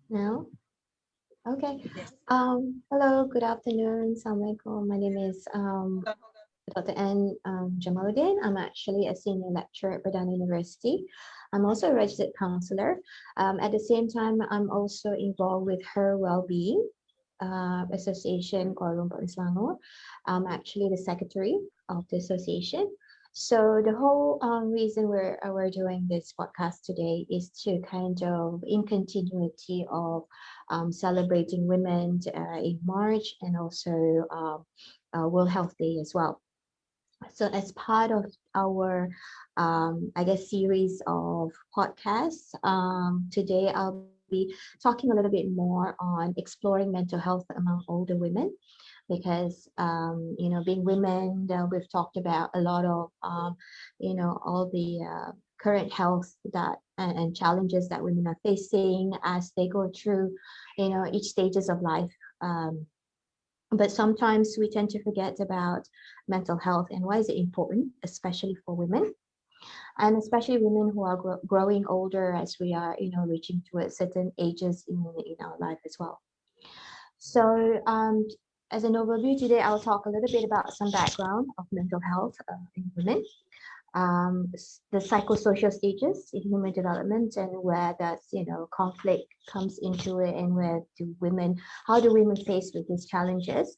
No? Okay. Yes. Hello, good afternoon. Assalamualaikum. My name is Dr. N. Jamaluddin. I'm actually a senior lecturer at Pradhan University. I'm also a registered counselor. At the same time, I'm also involved with Her Wellbeing Association Kuala Lumpur and Selangor. I'm actually the secretary of the association. So the whole reason we're doing this podcast today is to kind of in continuity of celebrating women in March and also World Health Day as well. So as part of our, I guess, series of podcasts, today I'll be talking a little bit more on exploring mental health among older women because being women, we've talked about a lot of all the current health that and challenges that women are facing as they go through each stages of life. But sometimes we tend to forget about mental health and why is it important, especially for women and especially women who are growing older as we are reaching towards certain ages in our life as well. So, as an overview today, I'll talk a little bit about some background of mental health in women, the psychosocial stages in human development, and where does conflict comes into it, and how do women face with these challenges,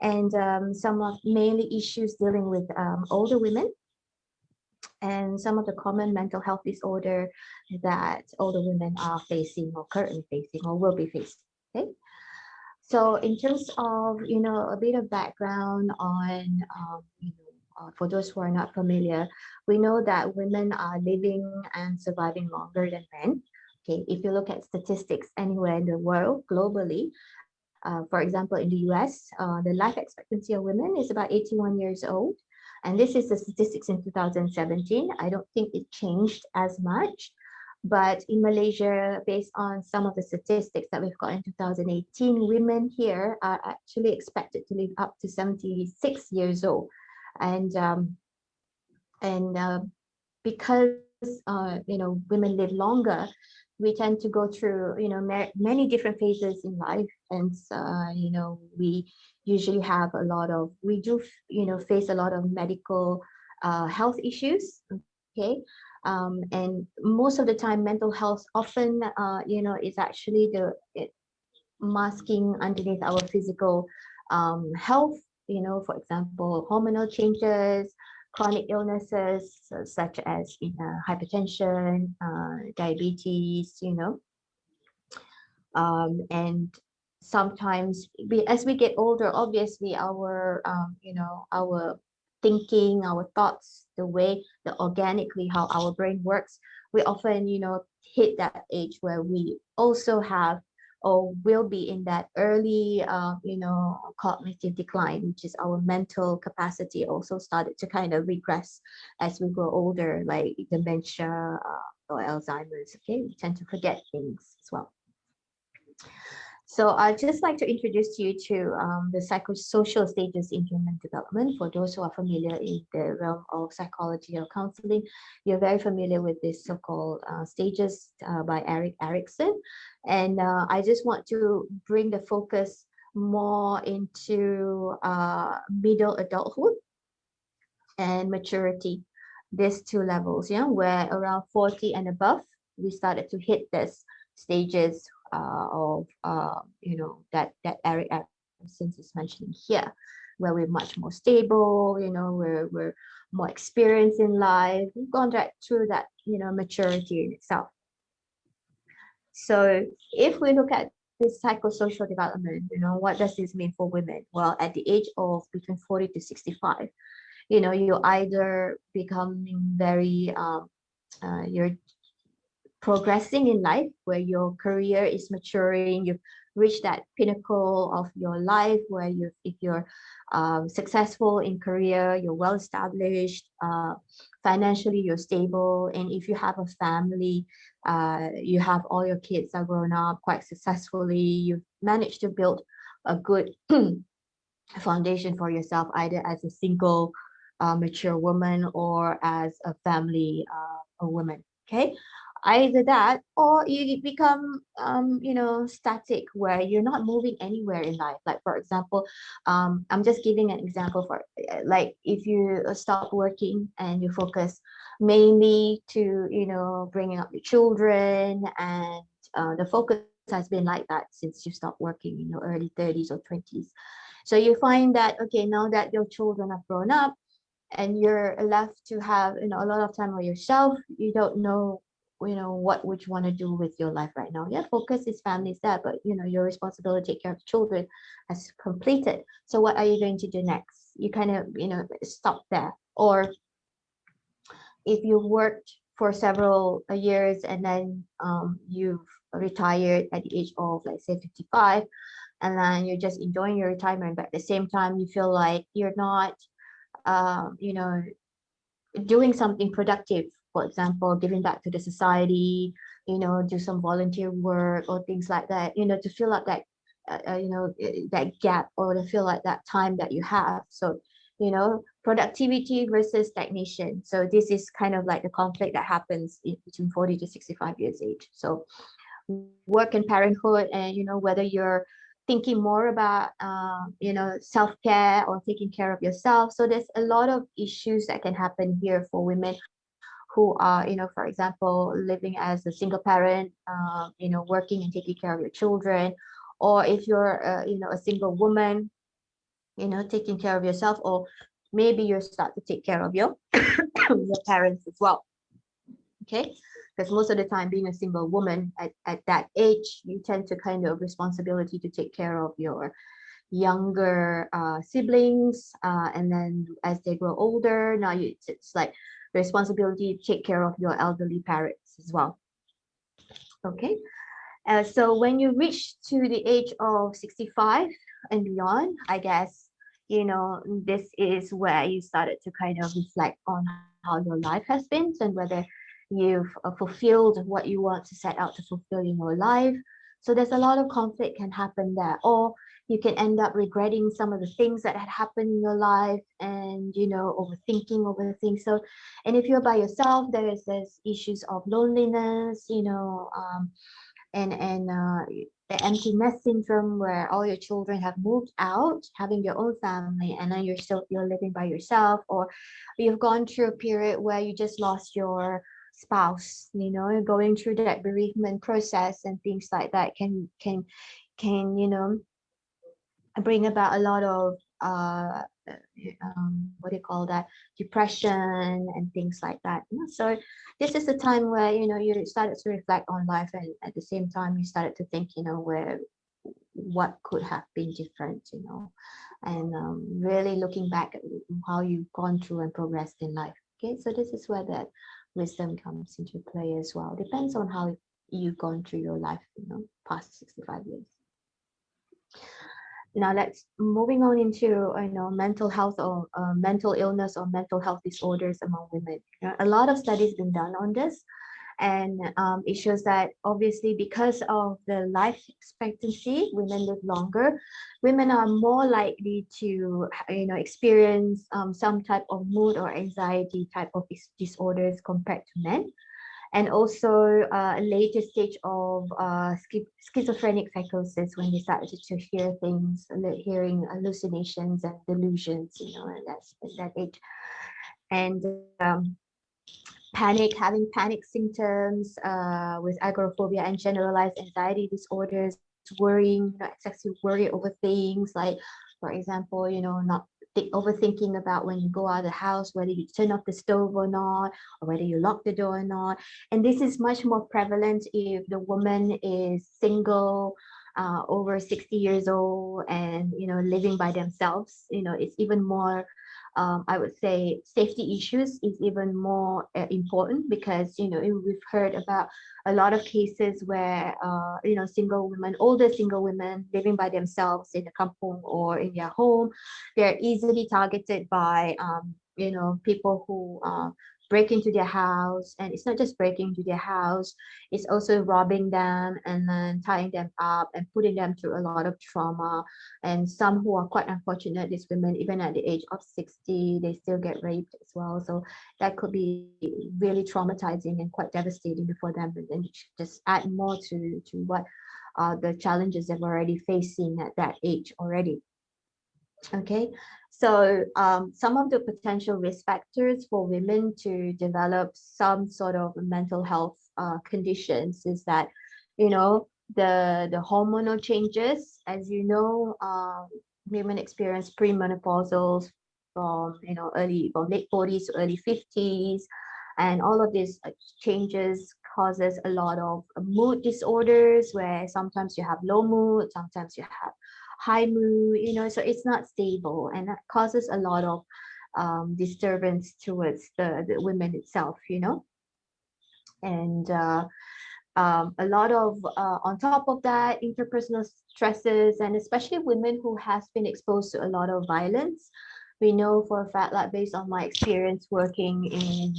and some of mainly issues dealing with older women, and some of the common mental health disorder that older women are facing or currently facing or will be facing. Okay. So in terms of, a bit of background on, for those who are not familiar, we know that women are living and surviving longer than men. Okay, if you look at statistics anywhere in the world globally, for example, in the US, the life expectancy of women is about 81 years old. And this is the statistics in 2017. I don't think it changed as much. But in Malaysia, based on some of the statistics that we've got in 2018, women here are actually expected to live up to 76 years old. And and because women live longer, we tend to go through many different phases in life, and we usually have a lot of we do face a lot of medical health issues. Okay. And most of the time mental health often is actually masking underneath our physical health, for example, hormonal changes, chronic illnesses such as hypertension, diabetes, and sometimes as we get older, obviously our thinking, our thoughts, the way the organically how our brain works, we often hit that age where we also have or will be in that early cognitive decline, which is our mental capacity also started to kind of regress as we grow older, like dementia or Alzheimer's. Okay, we tend to forget things as well. So I'd just like to introduce you to the psychosocial stages in human development. For those who are familiar in the realm of psychology or counseling, you're very familiar with this so-called stages by Eric Erickson. And I just want to bring the focus more into middle adulthood and maturity, these two levels, yeah, where around 40 and above, we started to hit this stages of that Eric Erickson is mentioning here, where we're much more stable, we're more experienced in life. We've gone right through that, maturity in itself. So if we look at this psychosocial development, what does this mean for women? Well, at the age of between 40 to 65, you're either becoming very you're progressing in life, where your career is maturing, you've reached that pinnacle of your life where if you're successful in career, you're well established, financially you're stable, and if you have a family, you have all your kids are grown up quite successfully, you've managed to build a good foundation for yourself, either as a single mature woman or as a family a woman. Okay. Either that, or you become static, where you're not moving anywhere in life. Like, for example, I'm just giving an example for like, if you stop working and you focus mainly to bringing up your children, and the focus has been like that since you stopped working in your early 30s or 20s. So you find that, okay, now that your children have grown up and you're left to have a lot of time on yourself, you don't know what would you want to do with your life right now. Yeah, focus is family is that, but your responsibility to take care of children has completed. So what are you going to do next? You kind of stop there. Or if you've worked for several years, and then you've retired at the age of, let's say, 55, and then you're just enjoying your retirement, but at the same time you feel like you're not um, you know doing something productive, for example, giving back to the society, do some volunteer work or things like that, to fill up that gap, or to fill like that time that you have. So, productivity versus stagnation. So this is kind of like the conflict that happens between 40 to 65 years age. So work and parenthood, and whether you're thinking more about self-care or taking care of yourself. So there's a lot of issues that can happen here for women who are, for example, living as a single parent, working and taking care of your children, or if you're a single woman, taking care of yourself, or maybe you start to take care of your your parents as well. Okay, because most of the time, being a single woman at that age, you tend to kind of responsibility to take care of your younger siblings, and then as they grow older, now it's like the responsibility to take care of your elderly parents as well. Okay, so when you reach to the age of 65 and beyond, I guess, this is where you started to kind of reflect on how your life has been, and whether you've fulfilled what you want to set out to fulfill in your life. So there's a lot of conflict can happen there, or you can end up regretting some of the things that had happened in your life, and overthinking over things. So, and if you're by yourself, there's issues of loneliness, and the empty nest syndrome, where all your children have moved out, having your own family, and then you're living by yourself, or you've gone through a period where you just lost your spouse, going through that bereavement process, and things like that can bring about a lot of what do you call that, depression and things like that. So this is the time where you started to reflect on life, and at the same time you started to think where what could have been different, and really looking back at how you've gone through and progressed in life. Okay, so this is where that wisdom comes into play as well. Depends on how you've gone through your life, past 65 years. Now let's moving on into mental health, or mental illness or mental health disorders among women. A lot of studies been done on this, and it shows that obviously, because of the life expectancy, women live longer. Women are more likely to experience some type of mood or anxiety type of disorders compared to men, and also a later stage of schizophrenic psychosis, when they started to hear things, hearing hallucinations and delusions, and that's at that age. And having panic symptoms, with agoraphobia and generalized anxiety disorders, worrying, excessive worry over things like, for example, not overthinking about when you go out of the house, whether you turn off the stove or not, or whether you lock the door or not. And this is much more prevalent if the woman is single, over 60 years old, and living by themselves. It's even more, I would say, safety issues is even more important, because we've heard about a lot of cases where single women, older single women living by themselves in a kampong or in their home, they're easily targeted by people who break into their house, and it's not just breaking into their house, it's also robbing them and then tying them up and putting them through a lot of trauma. And some who are quite unfortunate, these women, even at the age of 60, they still get raped as well. So that could be really traumatizing and quite devastating for them, and then just add more to what the challenges they're already facing at that age already. Okay, so some of the potential risk factors for women to develop some sort of mental health conditions is that, you know, the hormonal changes. As you know, women experience premenopausal from, you know, early or late 40s to early 50s, and all of these changes causes a lot of mood disorders, where sometimes you have low mood, sometimes you have high mood, you know, so it's not stable, and that causes a lot of disturbance towards the women itself, you know. And a lot of on top of that, interpersonal stresses, and especially women who has been exposed to a lot of violence. We know for a fact, like based on my experience working in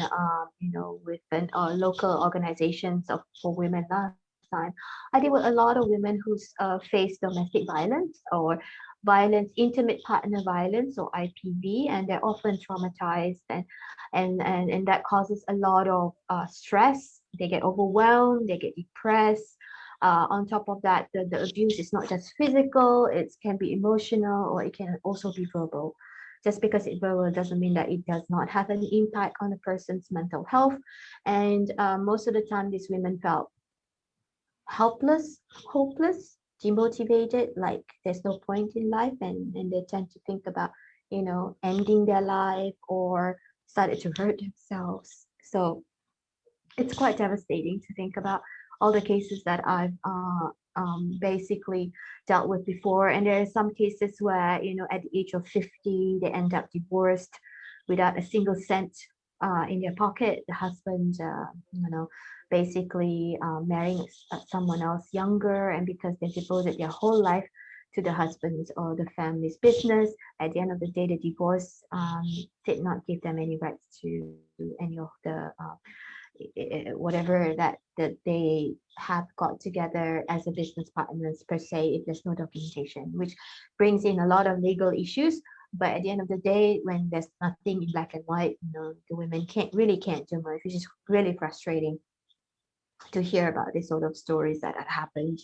you know, with an, local organizations of for women last time, I deal with a lot of women who face domestic violence or violence, intimate partner violence, or IPV, and they're often traumatized, and that causes a lot of stress. They get overwhelmed, they get depressed. On top of that, the abuse is not just physical, it can be emotional, or it can also be verbal. Just because it's verbal doesn't mean that it does not have an impact on a person's mental health. And most of the time, these women felt helpless, hopeless, demotivated, like there's no point in life, and they tend to think about, you know, ending their life or started to hurt themselves. So it's quite devastating to think about all the cases that I've basically dealt with before. And there are some cases where, you know, at the age of 50, they end up divorced without a single cent in their pocket. The husband, you know, basically marrying someone else younger, and because they devoted their whole life to the husband's or the family's business, at the end of the day, the divorce did not give them any rights to any of the whatever that they have got together as a business partners per se, if there's no documentation, which brings in a lot of legal issues. But at the end of the day, when there's nothing in black and white, you know, the women can't do much, which is really frustrating to hear about this sort of stories that have happened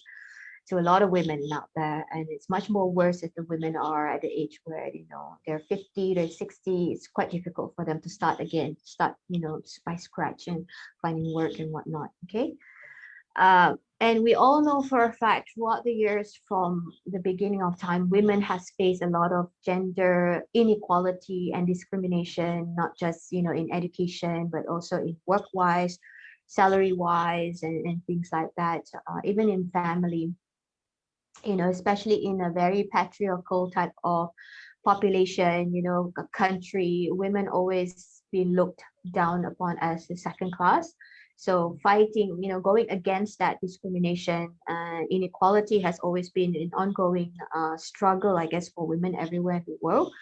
to a lot of women out there. And it's much more worse if the women are at the age where, you know, they're 50, they're 60. It's quite difficult for them to start again, start, you know, by scratch and finding work and whatnot. Okay. And we all know for a fact throughout the years from the beginning of time, women has faced a lot of gender inequality and discrimination, not just, you know, in education, but also in work wise, salary wise, and things like that, even in family, you know, especially in a very patriarchal type of population, you know, a country, women always been looked down upon as the second class. So fighting, you know, going against that discrimination and inequality has always been an ongoing struggle, I guess, for women everywhere in the world.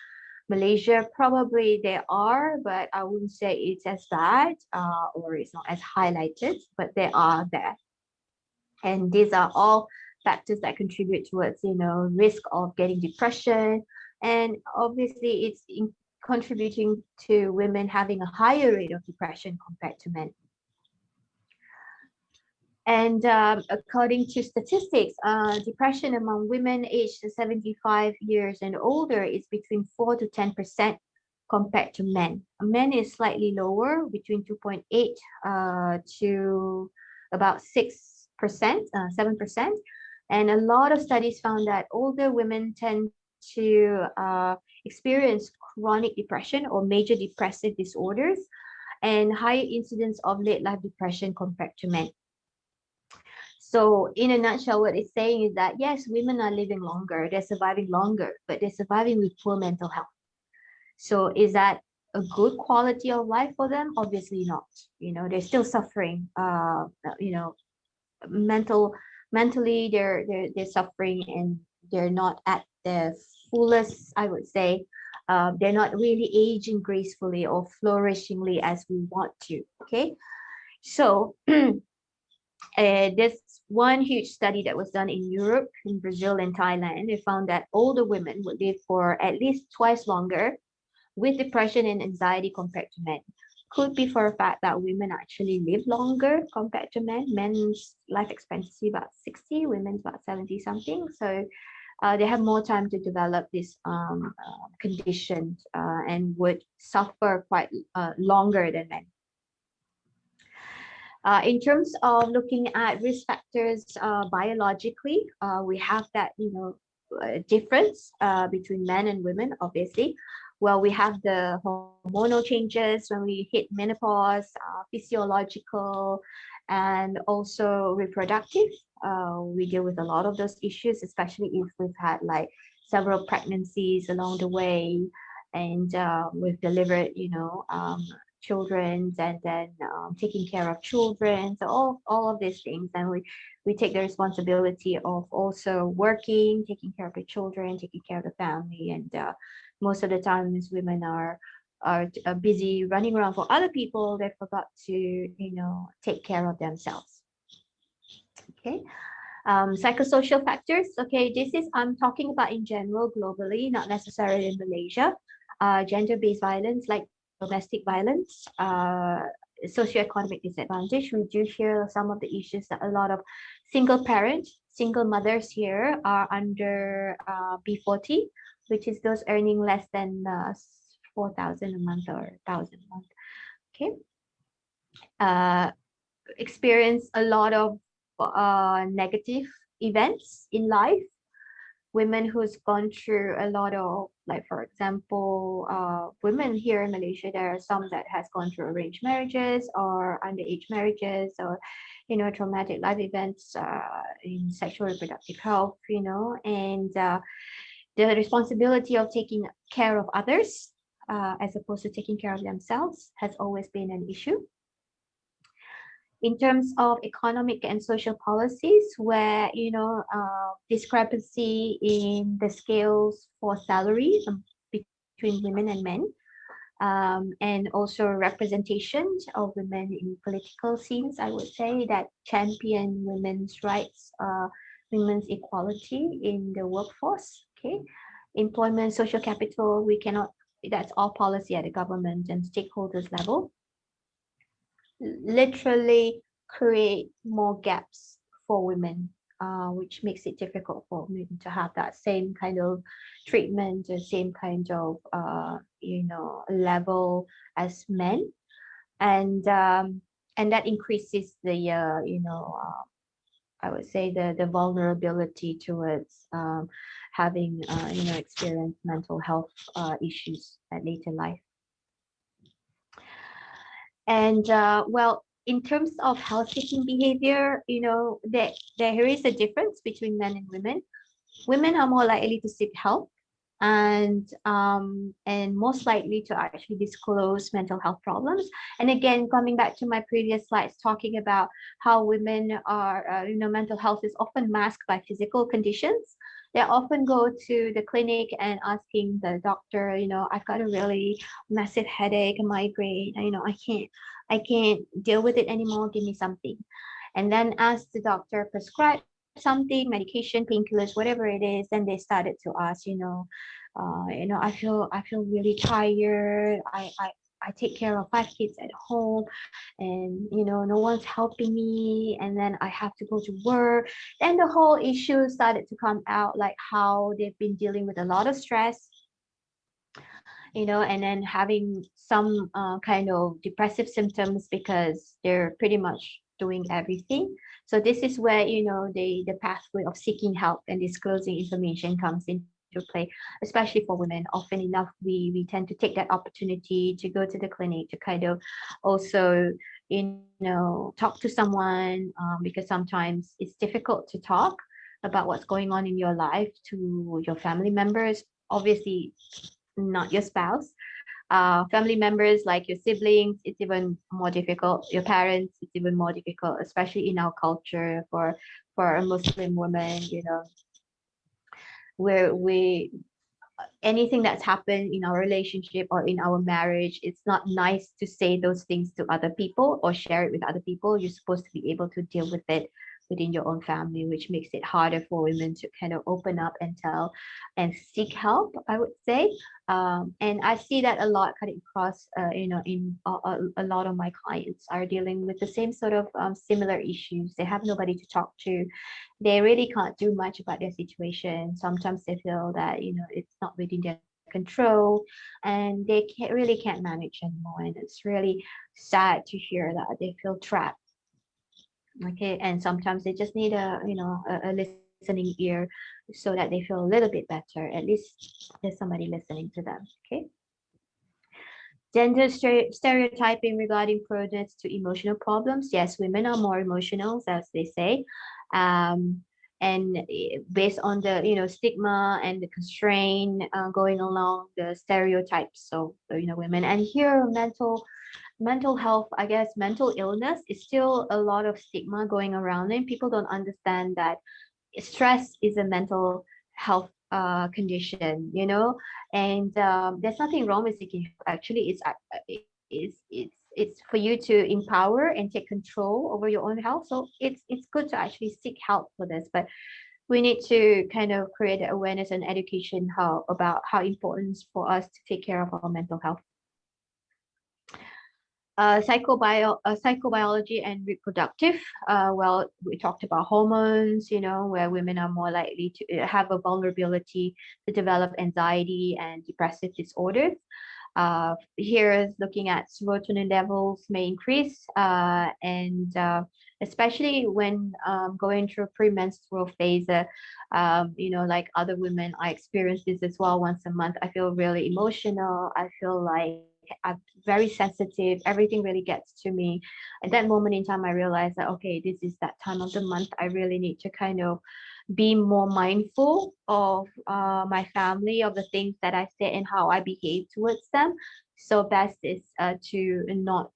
Malaysia, probably there are, but I wouldn't say it's as bad or it's not as highlighted, but they are there. And these are all factors that contribute towards, you know, risk of getting depression. And obviously it's contributing to women having a higher rate of depression compared to men. And according to statistics, depression among women aged 75 years and older is between 4 to 10% compared to men. Men is slightly lower, between 2.8 to about 6%, 7%. And a lot of studies found that older women tend to experience chronic depression or major depressive disorders and higher incidence of late life depression compared to men. So in a nutshell, what it's saying is that yes, women are living longer, they're surviving longer, but they're surviving with poor mental health. So is that a good quality of life for them? Obviously not. You know, they're still suffering. You know, mentally they're suffering, and they're not at their fullest, I would say, they're not really aging gracefully or flourishingly as we want to. Okay, so there's one huge study that was done in Europe, in Brazil and Thailand. They found that older women would live for at least twice longer with depression and anxiety compared to men. Could be for a fact that women actually live longer compared to men. Men's life expectancy about 60, women's about 70 something. So they have more time to develop this condition and would suffer quite longer than men. In terms of looking at risk factors biologically, we have that, difference between men and women, obviously. Well, we have the hormonal changes when we hit menopause, physiological, and also reproductive. We deal with a lot of those issues, especially if we've had like several pregnancies along the way, and we've delivered, children, and then taking care of children. So all of these things, and we take the responsibility of also working, taking care of the children, taking care of the family, and most of the times women are busy running around for other people. They forgot to take care of themselves. Okay. Psychosocial factors. Okay, this is I'm talking about in general globally, not necessarily in Malaysia. Gender-based violence like domestic violence, socioeconomic disadvantage. We do hear some of the issues that a lot of single parents, single mothers here are under B40, which is those earning less than 4,000 a month or 1,000 a month. Okay. Experience a lot of negative events in life. Women who's gone through a lot of, like, for example, women here in Malaysia, there are some that has gone through arranged marriages or underage marriages, or traumatic life events in sexual reproductive health, and the responsibility of taking care of others as opposed to taking care of themselves has always been an issue. In terms of economic and social policies, where discrepancy in the scales for salaries between women and men, and also representation of women in political scenes, I would say, that champion women's rights, women's equality in the workforce. Okay, employment, social capital, we cannot. That's all policy at the government and stakeholders level. Literally create more gaps for women, which makes it difficult for women to have that same kind of treatment, the same kind of level as men, and that increases the I would say the vulnerability towards having experience mental health issues at later life. And well, in terms of health-seeking behavior, there is a difference between men and women. Women are more likely to seek help and most likely to actually disclose mental health problems. And again, coming back to my previous slides, talking about how women are, mental health is often masked by physical conditions. They often go to the clinic and asking the doctor, I've got a really massive headache, a migraine, I can't deal with it anymore, give me something. And then as the doctor prescribes something, medication, painkillers, whatever it is, then they started to ask, I feel really tired. I take care of 5 kids at home, and no one's helping me, and then I have to go to work. Then the whole issue started to come out, like how they've been dealing with a lot of stress, and then having some kind of depressive symptoms because they're pretty much doing everything. So this is where the pathway of seeking help and disclosing information comes into play, especially for women. Often enough, we tend to take that opportunity to go to the clinic to kind of also talk to someone, because sometimes it's difficult to talk about what's going on in your life to your family members. Obviously not your spouse. Family members like your siblings, it's even more difficult. Your parents, it's even more difficult, especially in our culture for a Muslim woman, where anything that's happened in our relationship or in our marriage, it's not nice to say those things to other people or share it with other people. You're supposed to be able to deal with it within your own family, which makes it harder for women to kind of open up and tell and seek help, I would say. And I see that a lot cutting across, in a lot of my clients are dealing with the same sort of similar issues. They have nobody to talk to. They really can't do much about their situation. Sometimes they feel that, it's not within their control and they really can't manage anymore. And it's really sad to hear that they feel trapped. Okay. And sometimes they just need a listening ear so that they feel a little bit better. At least there's somebody listening to them. Okay. Gender stereotyping regarding pronouns to emotional problems. Yes, women are more emotional, as they say. And based on the stigma and the constraint going along the stereotypes of women. And here mental health, I guess mental illness is still a lot of stigma going around, and people don't understand that stress is a mental health condition, and there's nothing wrong with seeking help. Actually, it's for you to empower and take control over your own health. So it's good to actually seek help for this, but we need to kind of create awareness and education about how important it's for us to take care of our mental health. Psychobiology and reproductive. Well, we talked about hormones, where women are more likely to have a vulnerability to develop anxiety and depressive disorders. Here is looking at serotonin levels may increase, and especially when going through a premenstrual phase, like other women, I experience this as well once a month. I feel really emotional. I feel like I'm very sensitive. Everything really gets to me. At that moment in time, I realized that, okay, this is that time of the month. I really need to kind of be more mindful of my family, of the things that I say and how I behave towards them. So best is to not,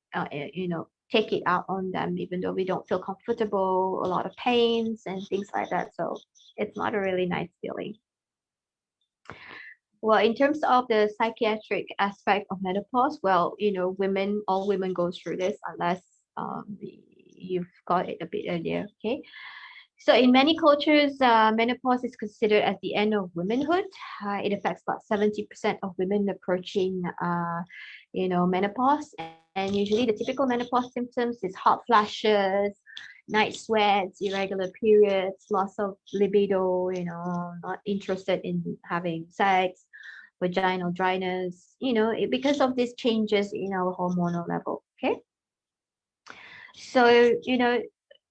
take it out on them, even though we don't feel comfortable, a lot of pains and things like that. So it's not a really nice feeling. Well, in terms of the psychiatric aspect of menopause, well, all women go through this unless you've got it a bit earlier. Okay. So in many cultures, menopause is considered as the end of womanhood. It affects about 70% of women approaching, menopause. And usually the typical menopause symptoms is hot flashes, night sweats, irregular periods, loss of libido, not interested in having sex, vaginal dryness, because of these changes in our hormonal level. Okay. So,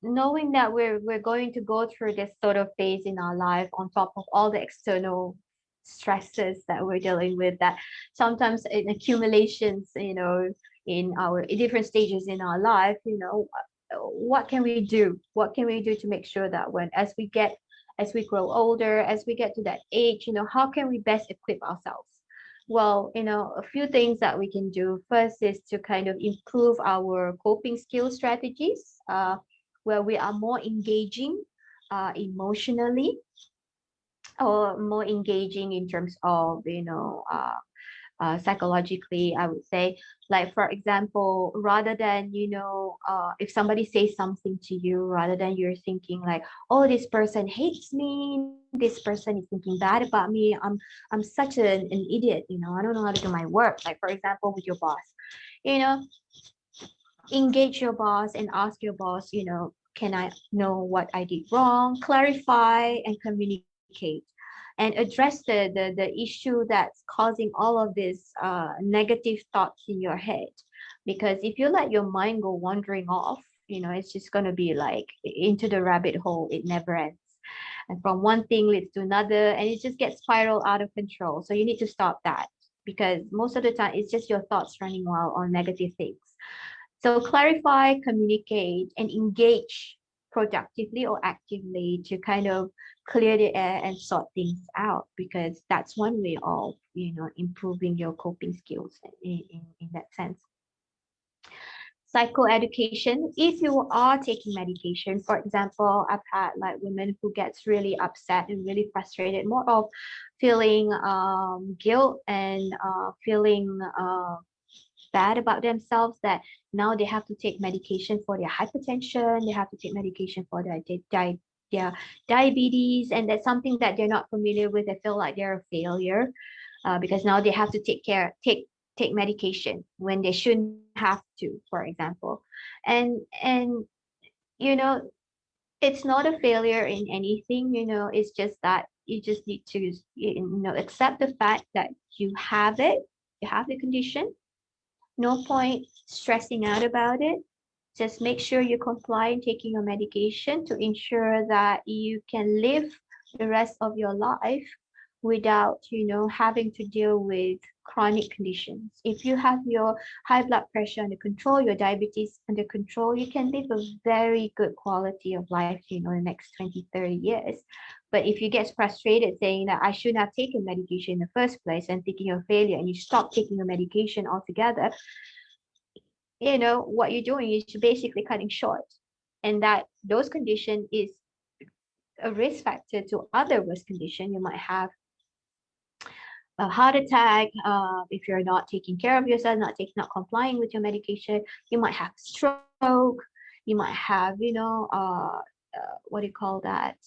knowing that we're going to go through this sort of phase in our life on top of all the external stresses that we're dealing with, that sometimes in accumulations, in our different stages in our life, what can we do? What can we do to make sure that as we grow older, as we get to that age, how can we best equip ourselves? Well, a few things that we can do. First is to kind of improve our coping skill strategies, where we are more engaging emotionally, or more engaging in terms of, psychologically, I would say. Like, for example, rather than, if somebody says something to you, rather than you're thinking like, oh, this person hates me, this person is thinking bad about me, I'm such an idiot, I don't know how to do my work. Like, for example, with your boss, you know, engage your boss and ask your boss, can I know what I did wrong? Clarify and communicate and address the issue that's causing all of this negative thoughts in your head. Because if you let your mind go wandering off, it's just going to be like into the rabbit hole. It never ends. And from one thing leads to another, and it just gets spiral out of control. So you need to stop that, because most of the time it's just your thoughts running wild on negative things. So clarify, communicate, and engage productively or actively to kind of clear the air and sort things out, because that's one way of, improving your coping skills in that sense. Psychoeducation, if you are taking medication, for example, I've had like women who gets really upset and really frustrated, more of feeling guilt and feeling bad about themselves, that now they have to take medication for their hypertension, they have to take medication for their diabetes, and that's something that they're not familiar with. They feel like they're a failure because now they have to take medication when they shouldn't have to, for example. And you know, it's not a failure in anything, it's just that you just need to accept the fact that you have it, you have the condition. No point stressing out about it. Just make sure you comply in taking your medication to ensure that you can live the rest of your life without, having to deal with chronic conditions. If you have your high blood pressure under control, your diabetes under control, you can live a very good quality of life, in the next 20, 30 years. But if you get frustrated saying that I shouldn't have taken medication in the first place and thinking you're a failure and you stop taking your medication altogether, what you're doing is you're basically cutting short. And that those condition is a risk factor to other worse condition. You might have a heart attack if you're not taking care of yourself, not complying with your medication. You might have stroke. You might have, what do you call that?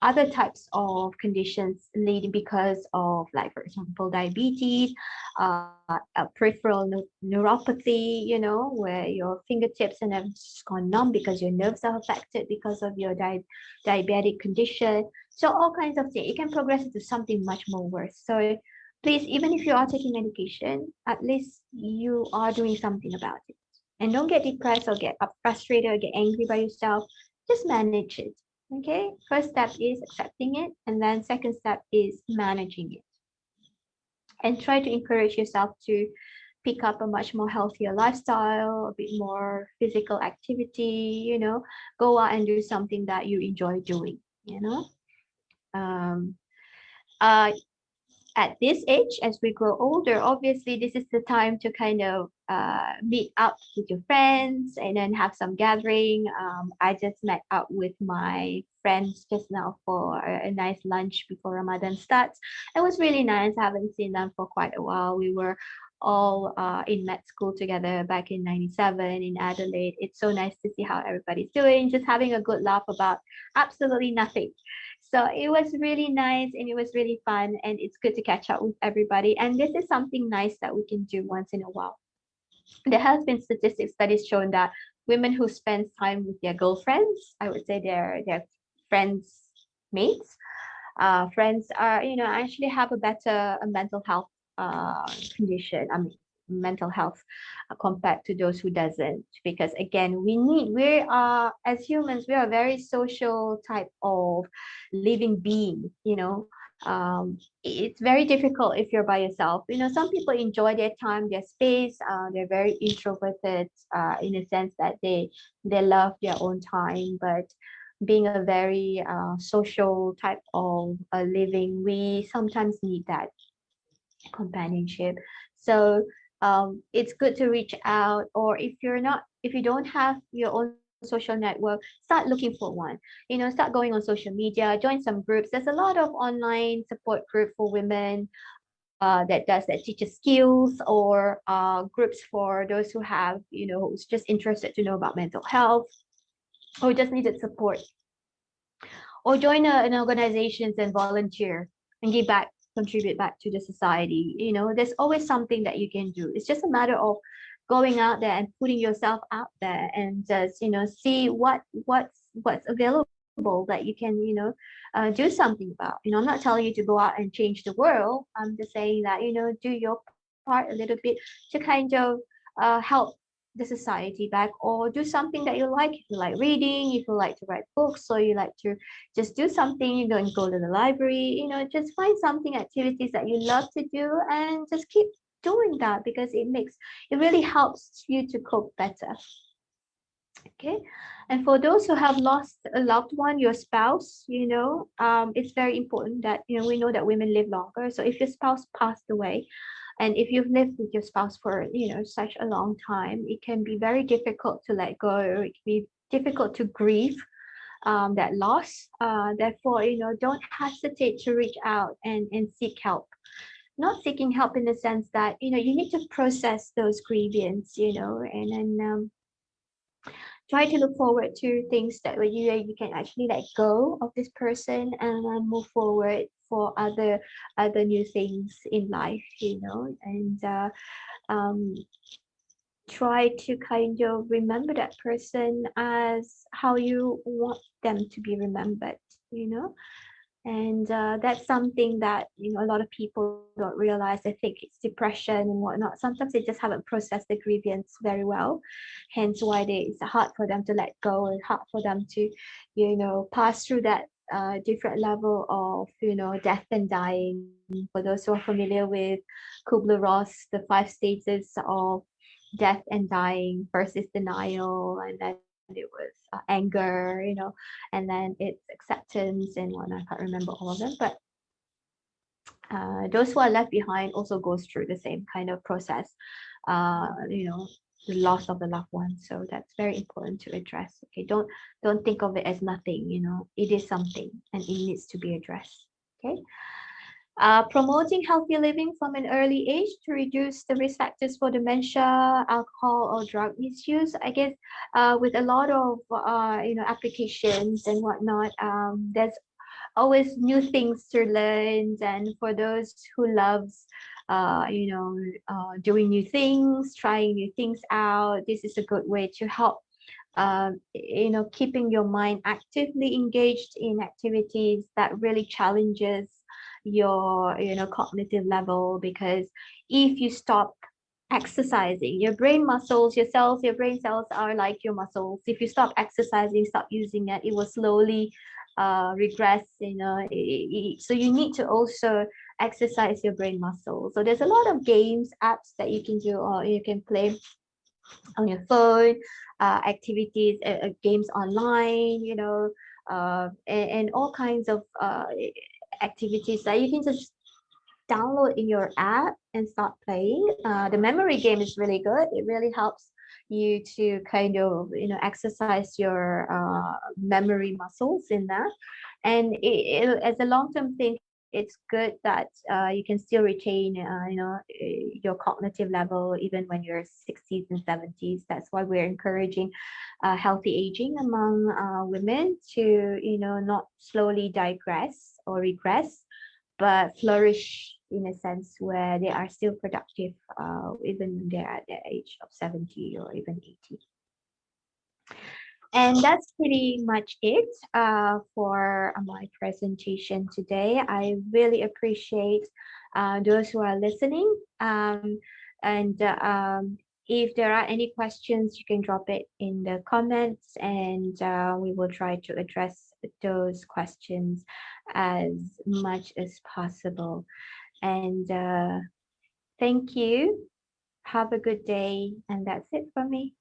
Other types of conditions leading because of, like, for example, diabetes, a peripheral neuropathy, where your fingertips and everything just gone numb because your nerves are affected because of your diabetic condition. So all kinds of things. It can progress into something much more worse. So please, even if you are taking medication, at least you are doing something about it. And don't get depressed or get frustrated or get angry by yourself. Just manage it. Okay, first step is accepting it, and then second step is managing it. And try to encourage yourself to pick up a much more healthier lifestyle, a bit more physical activity, go out and do something that you enjoy doing, Um, uh, at this age, as we grow older, obviously this is the time to kind of meet up with your friends and then have some gathering. I just met up with my friends just now for a nice lunch before Ramadan starts. It was really nice. I haven't seen them for quite a while. We were all in med school together back in 97 in Adelaide. It's so nice to see how everybody's doing, just having a good laugh about absolutely nothing. So it was really nice and it was really fun, and it's good to catch up with everybody. And this is something nice that we can do once in a while. There has been statistics studies shown that women who spend time with their girlfriends, I would say their friends, mates, friends are, actually have a better mental health condition. I mean, mental health compared to those who doesn't, because again, we are, as humans, we are a very social type of living being. It's very difficult if you're by yourself. Some people enjoy their time, their space. They're very introverted in a sense that they love their own time, but being a very social type of living, we sometimes need that companionship. So it's good to reach out, or if you don't have your own social network, start looking for one. Start going on social media, join some groups. There's a lot of online support group for women that teaches skills, or groups for those who have, who's just interested to know about mental health or just needed support, or join an organizations and volunteer and give back, contribute back to the society. There's always something that you can do. It's just a matter of going out there and putting yourself out there and just see what's available that you can do something about. I'm not telling you to go out and change the world. I'm just saying that do your part a little bit to kind of help the society back, or do something that you like. If you like reading, if you like to write books, or you like to just do something, you don't go to the library, just find something, activities that you love to do, and just keep doing that, because it really helps you to cope better. Okay. And for those who have lost a loved one, your spouse, it's very important that we know that women live longer. So if your spouse passed away, and if you've lived with your spouse for such a long time, it can be very difficult to let go. It can be difficult to grieve that loss. Therefore, don't hesitate to reach out and seek help. Not seeking help in the sense that, you need to process those grievance, and then try to look forward to things that where you can actually let go of this person and then move forward for other new things in life, and um, try to kind of remember that person as how you want them to be remembered, you know and that's something that a lot of people don't realize. I think it's depression and whatnot. Sometimes they just haven't processed the grievance very well, hence why it's hard for them to let go and hard for them to pass through that different level of death and dying. For those who are familiar with Kubler-Ross, the 5 stages of death and dying, first is denial, and then it was anger, and then it's acceptance and whatnot. I can't remember all of them, but those who are left behind also goes through the same kind of process, the loss of the loved one. So that's very important to address. Okay, don't think of it as nothing. It is something and it needs to be addressed. Okay. Promoting healthy living from an early age to reduce the risk factors for dementia, alcohol, or drug misuse. I guess with a lot of applications and whatnot, there's always new things to learn. And for those who loves, doing new things, trying new things out, this is a good way to help. Keeping your mind actively engaged in activities that really challenges your cognitive level, because if you stop exercising your brain muscles, your brain cells are like your muscles. If you stop exercising, stop using it, it will slowly regress. So you need to also exercise your brain muscles. So there's a lot of games apps that you can do, or you can play on your phone, activities, games online, and all kinds of activities that you can just download in your app and start playing. The memory game is really good. It really helps you to kind of exercise your memory muscles in that. And as a long-term thing, it's good that you can still retain your cognitive level even when you're 60s and 70s. That's why we're encouraging healthy aging among women to not slowly digress or regress, but flourish in a sense where they are still productive, even when they're at the age of 70 or even 80. And that's pretty much it for my presentation today. I really appreciate those who are listening. And if there are any questions, you can drop it in the comments, and we will try to address those questions as much as possible. And thank you. Have a good day. And that's it for me.